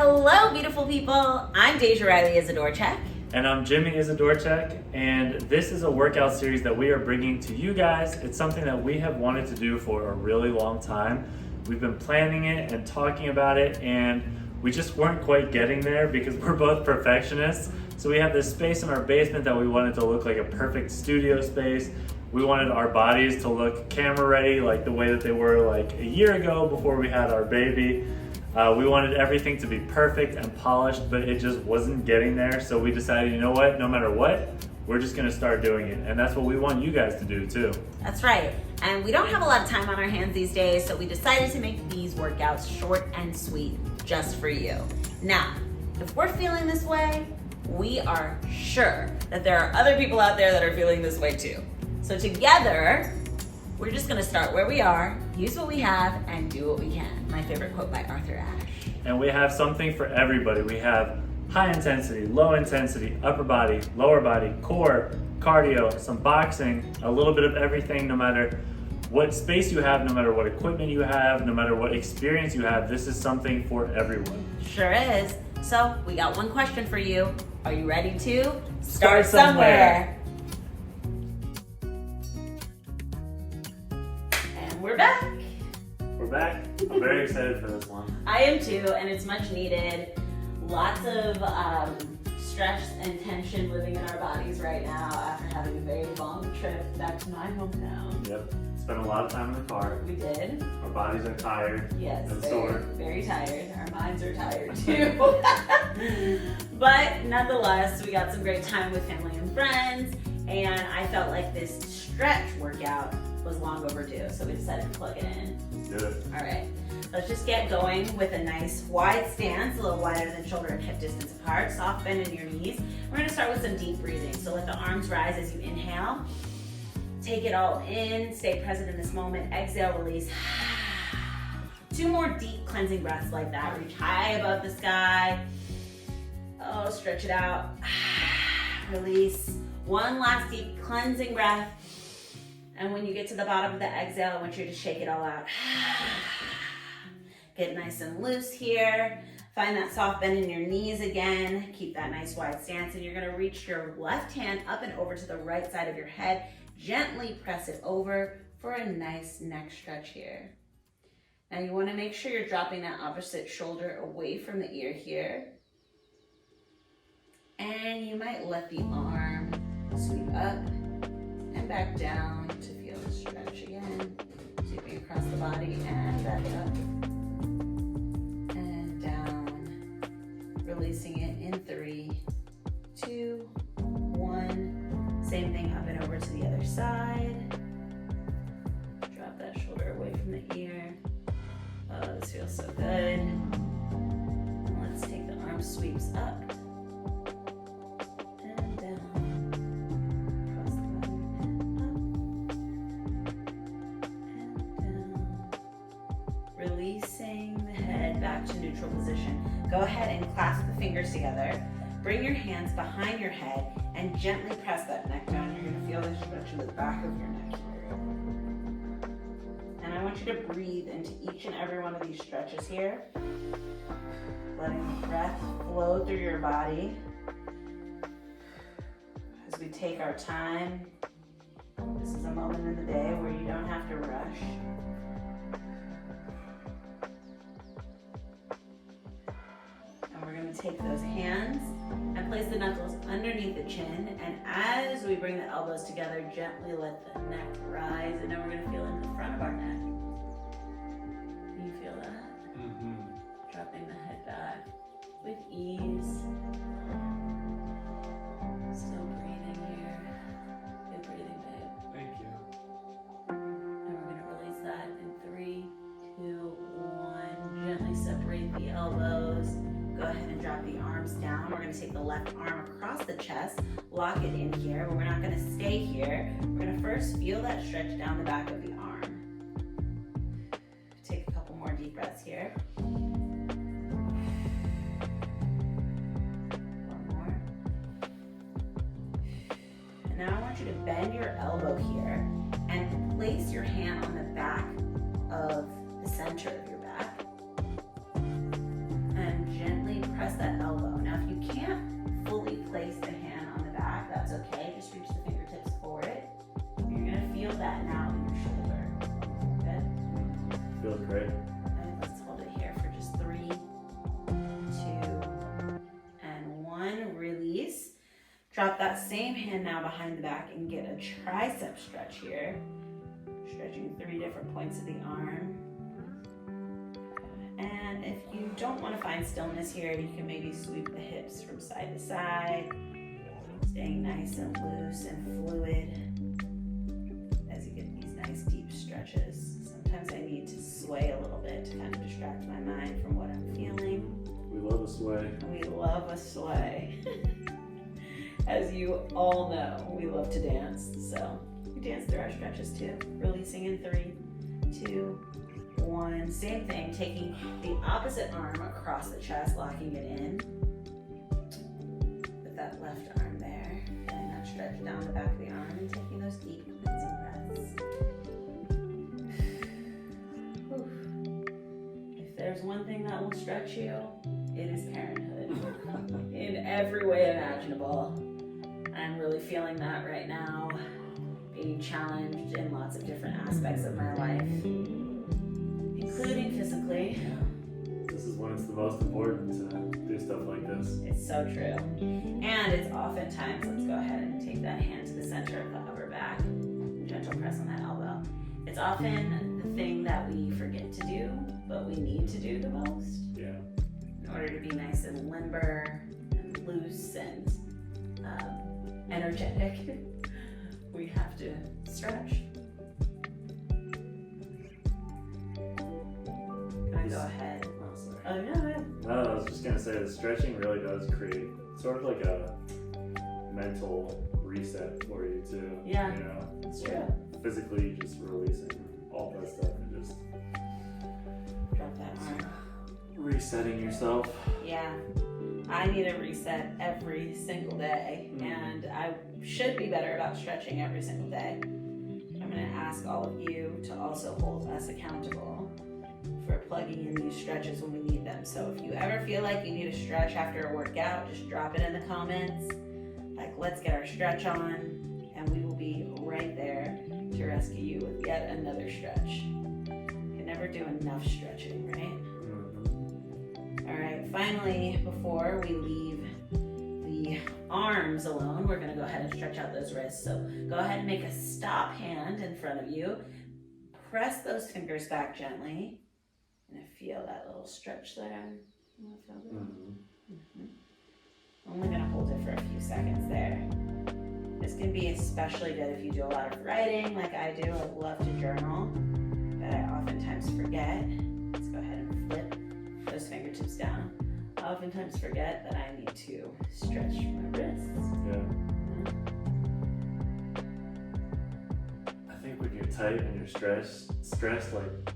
Hello, beautiful people. I'm Deja Riley-Isadorchek. And I'm Jimmy Isadorchek, and this is a workout series that we are bringing to you guys. It's something that we have wanted to do for a really long time. We've been planning it and talking about it, and we just weren't quite getting there because we're both perfectionists. So we have this space in our basement that we wanted to look like a perfect studio space. We wanted our bodies to look camera ready, like the way that they were like a year ago before we had our baby. We wanted everything to be perfect and polished, but it just wasn't getting there. So we decided, you know what, no matter what, we're just gonna start doing it. And that's what we want you guys to do too. That's right. And we don't have a lot of time on our hands these days, so we decided to make these workouts short and sweet just for you. Now, if we're feeling this way, we are sure that there are other people out there that are feeling this way too. So together, we're just gonna start where we are, use what we have, and do what we can. My favorite quote by Arthur Ashe. And we have something for everybody. We have high intensity, low intensity, upper body, lower body, core, cardio, some boxing, a little bit of everything, no matter what space you have, no matter what equipment you have, no matter what experience you have. This is something for everyone. Sure is. So we got one question for you. Are you ready to start somewhere? And we're back. We're back. I'm very excited for this one. I am too, and it's much needed. Lots of stress and tension living in our bodies right now after having a very long trip back to my hometown. Yep. Spent a lot of time in the car. We did. Our bodies are tired. Yes, and very, sore. very tired. Our minds are tired too. But nonetheless, we got some great time with family and friends, and I felt like this stretch workout was long overdue, so we decided to plug it in. Do it. All right, let's just get going with a nice wide stance, a little wider than shoulder and hip distance apart, soft bend in your knees. We're gonna start with some deep breathing. So let the arms rise as you inhale. Take it all in, stay present in this moment. Exhale, release. 2 more deep cleansing breaths like that. Reach high above the sky. Oh, stretch it out. Release. 1 last deep cleansing breath. And when you get to the bottom of the exhale, I want you to shake it all out. Get nice and loose here. Find that soft bend in your knees again. Keep that nice wide stance, and you're gonna reach your left hand up and over to the right side of your head. Gently press it over for a nice neck stretch here. Now you wanna make sure you're dropping that opposite shoulder away from the ear here. And you might let the arm sweep up and back down to feel the stretch again. Sweeping across the body and back up and down. Releasing it in 3, 2, 1. Same thing up and over to the other side. Drop that shoulder away from the ear. Oh, this feels so good. And let's take the arm sweeps up and down. Across the body and up and down. Releasing the head back to neutral position. Go ahead and clasp the fingers together. Bring your hands behind your head and gently press that neck down. You're gonna feel the stretch in the back of your neck here. And I want you to breathe into each and every one of these stretches here. Letting the breath flow through your body. As we take our time, this is a moment in the day where you don't have to rush. And we're gonna take those hands and place the knuckles underneath the chin, and as we bring the elbows together, gently let the neck rise, and then we're going to feel into the front of our neck. Can you feel that? Mm-hmm. Dropping the head back with ease. Still breathing here. Good breathing, babe. Thank you. And we're going to release that in 3, 2, 1. Gently separate the elbows. Go ahead and drop the arms down. We're going to take the left arm across the chest, lock it in here, but we're not going to stay here. We're going to first feel that stretch down the back of the arm. Take a couple more deep breaths here. One more. And now I want you to bend your elbow here and place your hand on the back of the center of your back. And gently Drop that same hand now behind the back and get a tricep stretch here. Stretching 3 different points of the arm. And if you don't want to find stillness here, you can maybe sweep the hips from side to side, staying nice and loose and fluid as you get these nice deep stretches. Sometimes I need to sway a little bit to kind of distract my mind from what I'm feeling. We love a sway. We love a sway. As you all know, we love to dance, so we dance through our stretches too. Releasing in 3, 2, 1. Same thing, taking the opposite arm across the chest, locking it in. With that left arm there, letting that stretch down the back of the arm and taking those deep cleansing breaths. If there's one thing that will stretch you, it is parenthood. In every way imaginable. I'm really feeling that right now, being challenged in lots of different aspects of my life, including physically. This is when it's the most important to do stuff like this. It's so true. And it's oftentimes, let's go ahead and take that hand to the center of the upper back, gentle press on that elbow. It's often the thing that we forget to do, but we need to do the most. Yeah. In order to be nice and limber and loose and energetic, we have to stretch. Can I go ahead? Oh, sorry. Oh, no, go ahead. No, I was just going to say that stretching really does create sort of like a mental reset for you too. Yeah, you know? it's Like true. physically just releasing all that stuff and just Drop that arm. resetting yourself. Yeah, I need a reset every single day, and I should be better about stretching every single day. I'm going to ask all of you to also hold us accountable for plugging in these stretches when we need them. So if you ever feel like you need a stretch after a workout, just drop it in the comments. Like, let's get our stretch on, and we will be right there to rescue you with yet another stretch. You can never do enough stretching, right? All right, finally, before we leave the arms alone, we're gonna go ahead and stretch out those wrists. So go ahead and make a stop hand in front of you. Press those fingers back gently. And feel that little stretch there. You wanna feel that? I'm only gonna hold it for a few seconds there. This can be especially good if you do a lot of writing like I do. I love to journal, but I oftentimes forget. Let's go ahead and flip those fingertips down. I oftentimes forget that I need to stretch my wrists. Yeah. I think when you're tight and you're stressed, like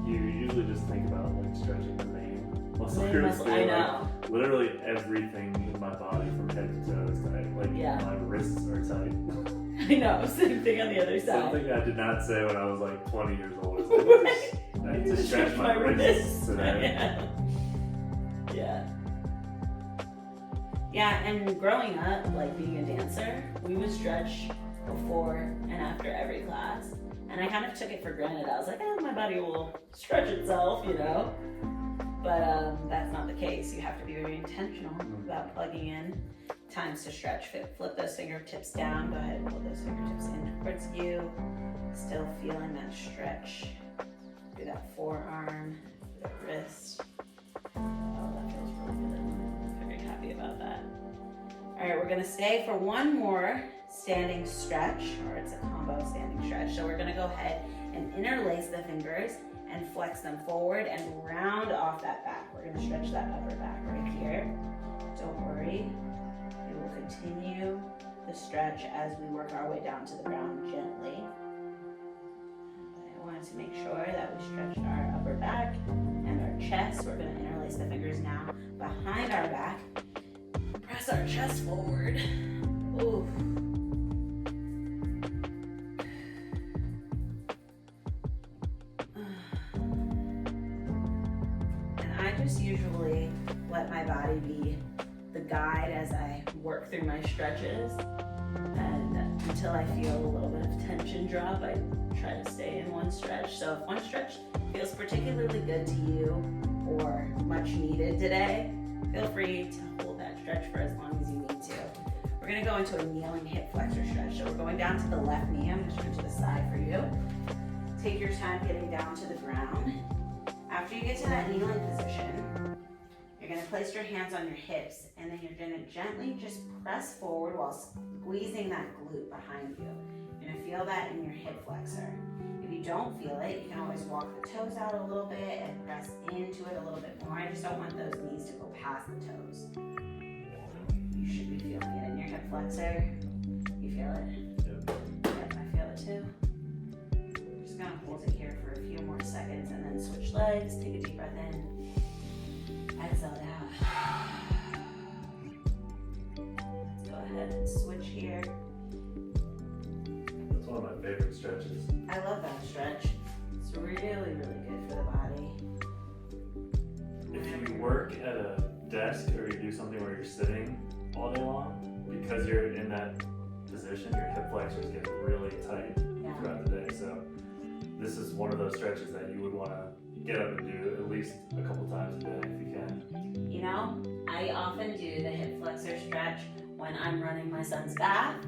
you usually just think about like stretching the main muscle groups. I know. Like, literally everything in my body from head to toe is tight. Like my wrists are tight. I know. Same thing on the other side. Something I did not say when I was like 20 years old. Is like, I need to stretch my wrists today. Yeah. Yeah, and growing up, like being a dancer, we would stretch before and after every class. And I kind of took it for granted. I was like, my body will stretch itself, you know? But that's not the case. You have to be very intentional about plugging in times to stretch. Flip those fingertips down. Go ahead and pull those fingertips in towards you. Still feeling that stretch through that forearm, through the wrist. Oh, that feels really good. I'm very happy about that. All right, we're gonna stay for one more standing stretch, or it's a combo standing stretch. So we're gonna go ahead and interlace the fingers and flex them forward and round off that back. We're gonna stretch that upper back right here. Don't worry, we will continue the stretch as we work our way down to the ground gently. I wanted to make sure that we stretched our upper back and our chest. We're gonna interlace the fingers now behind our back. Press our chest forward. Ooh. And I just usually let my body be the guide as I work through my stretches. And until I feel a little bit of tension drop, I try to stay in one stretch. So if one stretch feels particularly good to you or much needed today, feel free to hold that stretch for as long as you need to. We're gonna go into a kneeling hip flexor stretch. So we're going down to the left knee. I'm gonna turn to the side for you. Take your time getting down to the ground. After you get to that kneeling position, you're gonna place your hands on your hips and then you're gonna gently just press forward while squeezing that glute behind you. You're gonna feel that in your hip flexor. If you don't feel it, you can always walk the toes out a little bit and press into it a little bit more. I just don't want those knees to go past the toes. You should be feeling it in your hip flexor. You feel it? Yep, I feel it too. Just gonna hold it here for a few more seconds and then switch legs. Take a deep breath in. Exhale it out. Let's go ahead and switch here. That's one of my favorite stretches. I love that stretch. It's really, really good for the body. If you work at a desk or you do something where you're sitting all day long, because you're in that position, your hip flexors get really tight throughout the day. So this is one of those stretches that you would want to get up and do at least a couple times a day if you can. You know, I often do the hip flexor stretch when I'm running my son's bath,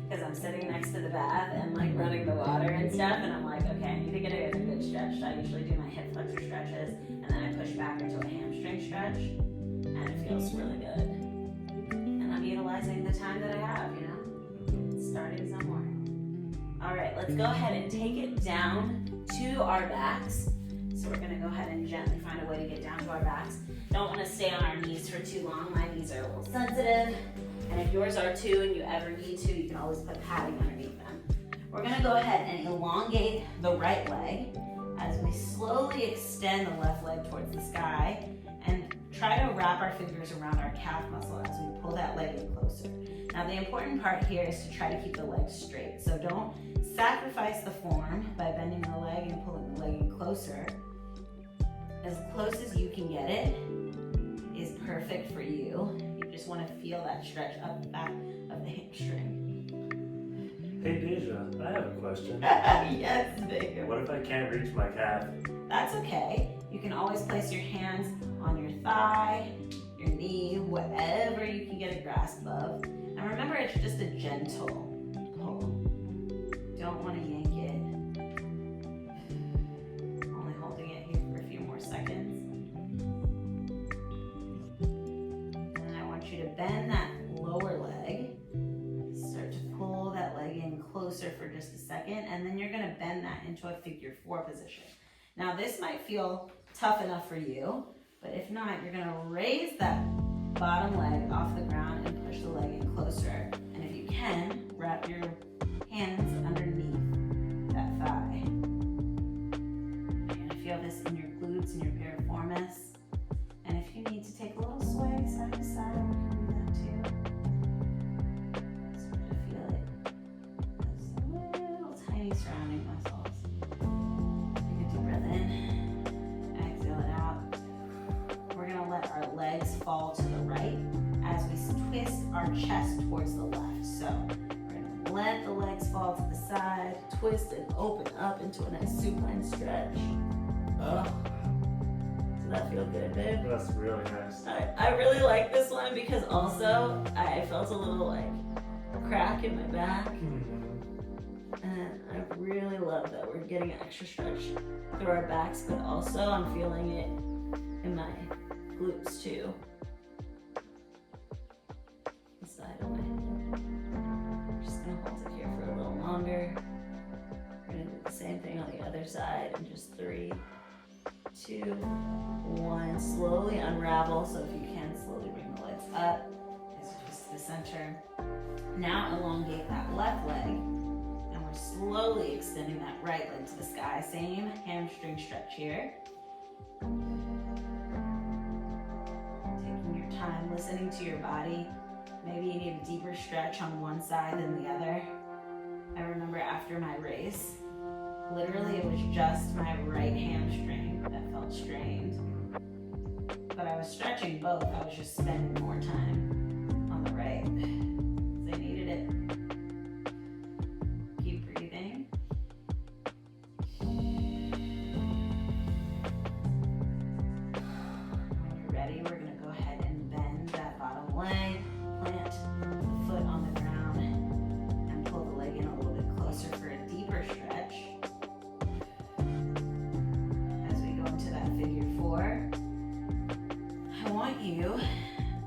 because I'm sitting next to the bath and like running the water and stuff, and I'm like, okay, I need to get a good stretch. So I usually do my hip flexor stretches, and then I push back into a hamstring stretch, and it feels really good. And I'm utilizing the time that I have, you know, starting somewhere. All right, let's go ahead and take it down to our backs. So we're gonna go ahead and gently find a way to get down to our backs. Don't wanna stay on our knees for too long. My knees are a little sensitive. And if yours are too and you ever need to, you can always put padding underneath them. We're gonna go ahead and elongate the right leg as we slowly extend the left leg towards the sky and try to wrap our fingers around our calf muscle as we pull that leg in closer. Now the important part here is to try to keep the leg straight. So don't sacrifice the form by bending the leg and pulling the leg in closer. As close as you can get it is perfect for you. You just want to feel that stretch up the back of the hamstring. Hey Deja, I have a question. Yes, babe. What if I can't reach my calf? That's okay. You can always place your hands on your thigh, your knee, whatever you can get a grasp of. And remember, it's just a gentle pull. Don't want to yank it. Only holding it here for a few more seconds. And then I want you to bend that lower leg. Start to pull that leg in closer for just a second, and then you're going to bend that into a figure 4 position. Now this might feel tough enough for you, but if not, you're going to raise that bottom leg off the ground and push the leg in closer. And if you can, wrap your hands underneath that thigh. You're going to feel this in your glutes and your piriformis. And if you need to take a little sway side to side, you can do that too. Start to feel it. Those little tiny surrounding muscles. Take a deep breath in. Exhale it out. We're going to let our legs fall to the right as we twist our chest towards the left. So we're going to let the legs fall to the side, twist and open up into a nice supine stretch. Oh. Does that feel good, babe? That's really nice. I really like this one because also I felt a little like crack in my back. And I really love that we're getting an extra stretch through our backs, but also I'm feeling it in my glutes too. The side of my hip. I'm just gonna hold it here for a little longer. We're gonna do the same thing on the other side in just 3, 2, 1. Slowly unravel, so if you can, slowly bring the legs up. It's just the center. Now elongate that left leg, and we're slowly extending that right leg to the sky. Same hamstring stretch here. Taking your time, listening to your body. Maybe you need a deeper stretch on one side than the other. I remember after my race, literally it was just my right hamstring that felt strained. But I was stretching both, I was just spending more time on the right. Because I needed it. Keep breathing. When you're ready, we're gonna go ahead and bend that bottom leg, plant the foot on I want you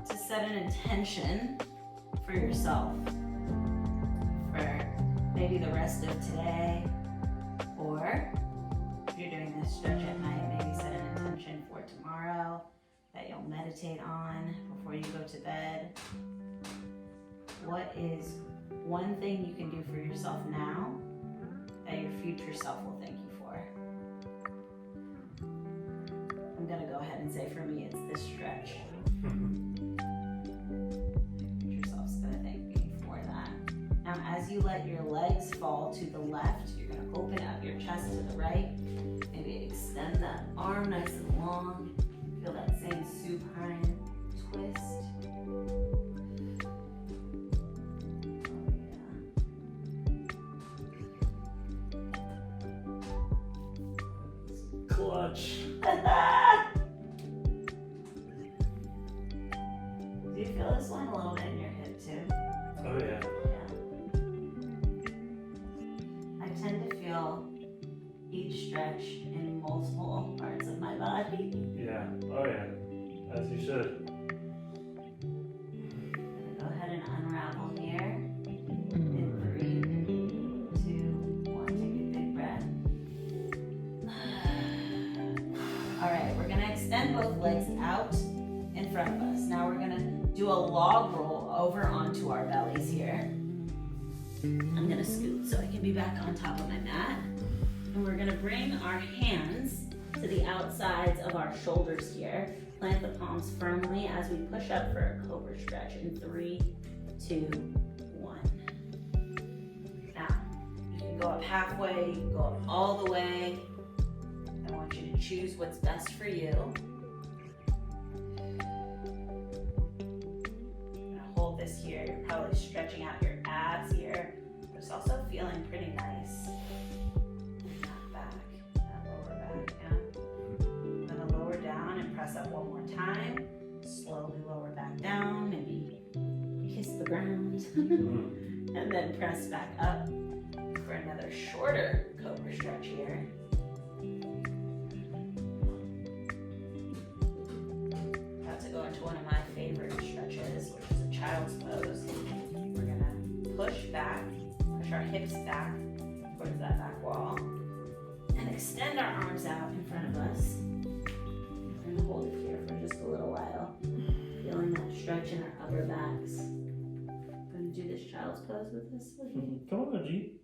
to set an intention for yourself for maybe the rest of today, or if you're doing this stretch at night, maybe set an intention for tomorrow that you'll meditate on before you go to bed. What is one thing you can do for yourself now that your future self will thank you for? I'm gonna go ahead and say for me, it's this stretch. Your future self's gonna thank me for that. Now, as you let your legs fall to the left, you're gonna open up your chest to the right. Maybe extend that arm nice and long. Feel that same supine twist. Clutch. Do you feel this one a little bit in your hip too? Oh yeah. Yeah. I tend to feel each stretch in multiple parts of my body. Yeah. Oh yeah. As you should. Go ahead and unravel here. In 3, 2, 1. Take a big breath. Alright, we're going to extend both legs out in front of us. Now we're going to do a log roll over onto our bellies here. I'm going to scoot so I can be back on top of my mat. And we're going to bring our hands to the outsides of our shoulders here. Plant the palms firmly as we push up for a cobra stretch in 3, 2, 1. Now, you can go up halfway, you can go up all the way. I want you to choose what's best for you. I'm gonna hold this here. You're probably stretching out your abs here, but it's also feeling pretty nice. That back, that lower back, yeah. I'm gonna lower down and press up one more time. Slowly lower back down, maybe kiss the ground, and then press back up for another shorter cobra stretch here. Go into one of my favorite stretches, which is a child's pose. We're gonna push back, push our hips back towards that back wall, and extend our arms out in front of us. And hold it here for just a little while, feeling that stretch in our upper backs. Gonna do this child's pose with us. Come on, G.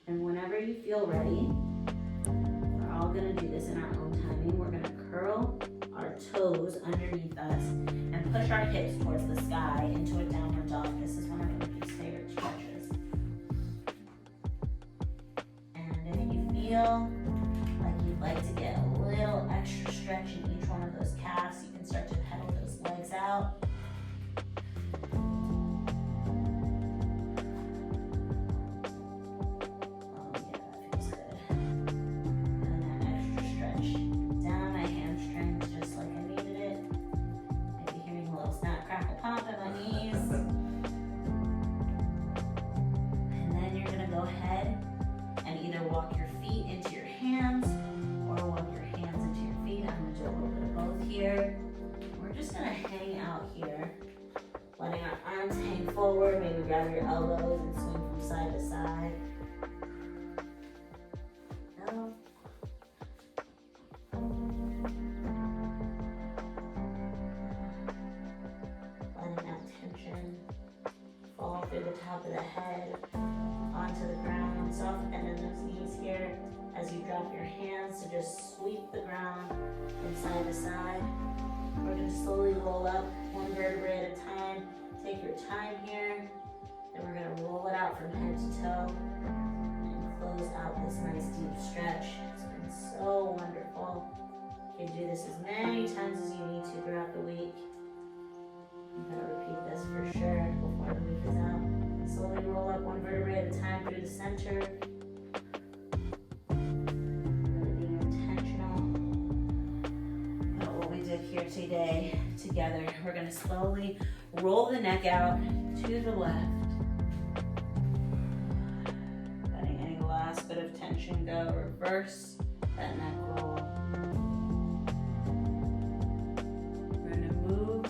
And whenever you feel ready, we're all gonna do this in our own timing. We're gonna curl our toes underneath us and push our hips towards the sky into a downward dog. This is one of Emily's favorite stretches. And if you feel like you'd like to get a little extra stretch in each one of those calves, you can start to pedal those legs out. Forward, maybe grab your elbows and swing from side to side. No. Letting that tension fall through the top of the head onto the ground. Soft bend in those knees here as you drop your hands to just sweep the ground from side to side. We're going to slowly roll up one vertebrae at a time. Take your time here, and we're going to roll it out from head to toe and close out this nice deep stretch. It's been so wonderful. You can do this as many times as you need to throughout the week. I'm going to repeat this for sure before the week is out. Slowly roll up one vertebrae at a time through the center. Really being intentional about what we did here today together. We're going to slowly roll the neck out to the left. Letting any last bit of tension go. Reverse that neck roll. We're gonna move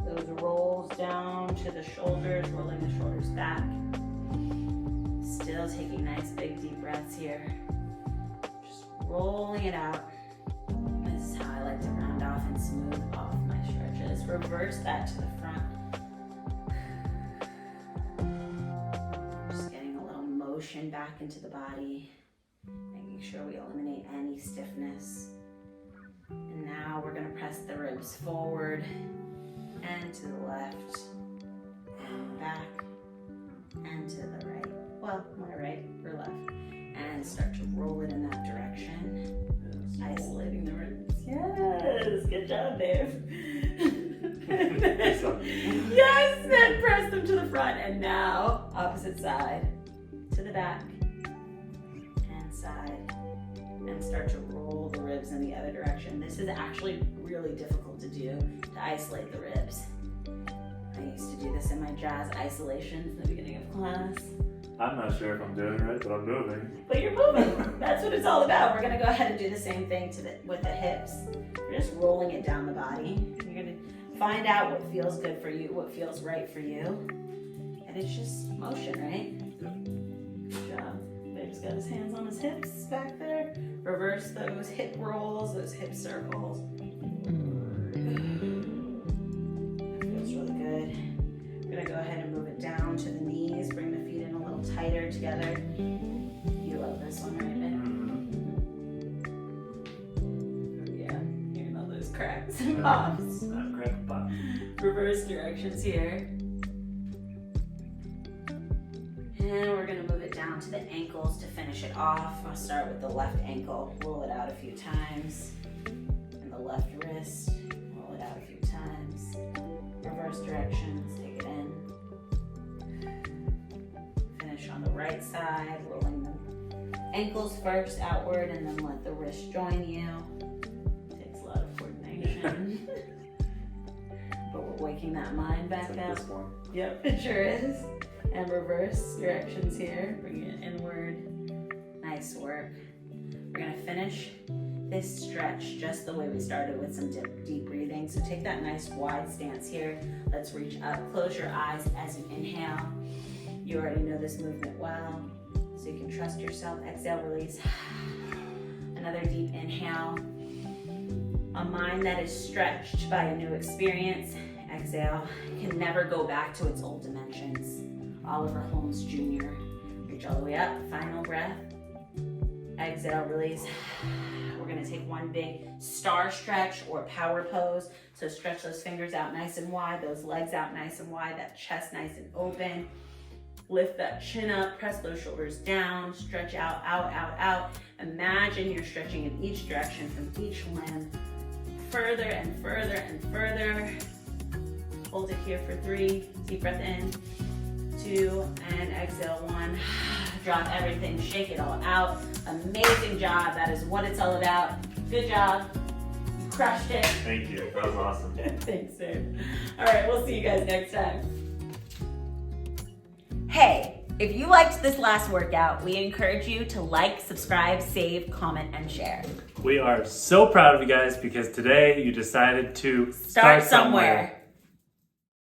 those rolls down to the shoulders, rolling the shoulders back. Still taking nice big deep breaths here. Just rolling it out. This is how I like to round off and smooth off my stretches. Reverse that to the front. Just getting a little motion back into the body. Making sure we eliminate any stiffness. And now we're gonna press the ribs forward and to the left and back and to the right. Well, my right or left. And start to roll it in that direction. Yes. Isolating the ribs. Yes, good job, Dave. Yes, then press them to the front. And now, opposite side. To the back and side. And start to roll the ribs in the other direction. This is actually really difficult to do, to isolate the ribs. I used to do this in my jazz isolations in the beginning of class. I'm not sure if I'm doing it right, but I'm moving. But you're moving. That's what it's all about. We're gonna go ahead and do the same thing with the hips. We're just rolling it down the body. You're gonna find out what feels good for you, what feels right for you. And it's just motion, right? Good job. Dave's got his hands on his hips back there. Reverse those hip rolls, those hip circles. That feels really good. We're gonna go ahead and move it down to the knees. Bring the feet in a little tighter together. You love this one, right, babe? Oh yeah, hearing all those cracks and pops. Crack and pop. Reverse directions here. And we're gonna move it down to the ankles to finish it off. I'll start with the left ankle, roll it out a few times. And the left wrist, roll it out a few times. Reverse directions, take it in. Finish on the right side, rolling the ankles first outward and then let the wrist join you. Takes a lot of coordination. But we're waking that mind back like up. This one. Yep, it sure is. And reverse directions here. Bring it inward. Nice work. We're gonna finish this stretch just the way we started with some deep breathing. So take that nice wide stance here. Let's reach up. Close your eyes as you inhale. You already know this movement well, so you can trust yourself. Exhale, release. Another deep inhale. A mind that is stretched by a new experience, exhale, can never go back to its old dimensions. Oliver Holmes Jr. Reach all the way up, final breath. Exhale, release. We're gonna take one big star stretch or power pose. So stretch those fingers out nice and wide, those legs out nice and wide, that chest nice and open. Lift that chin up, press those shoulders down, stretch out, out, out, out. Imagine you're stretching in each direction from each limb, further and further and further. Hold it here for 3, deep breath in, 2, and exhale 1. Drop everything, shake it all out. Amazing job, that is what it's all about. Good job, you crushed it. Thank you, that was awesome. Thanks, Dave. All right, we'll see you guys next time. Hey, if you liked this last workout, we encourage you to like, subscribe, save, comment, and share. We are so proud of you guys because today you decided to Start somewhere.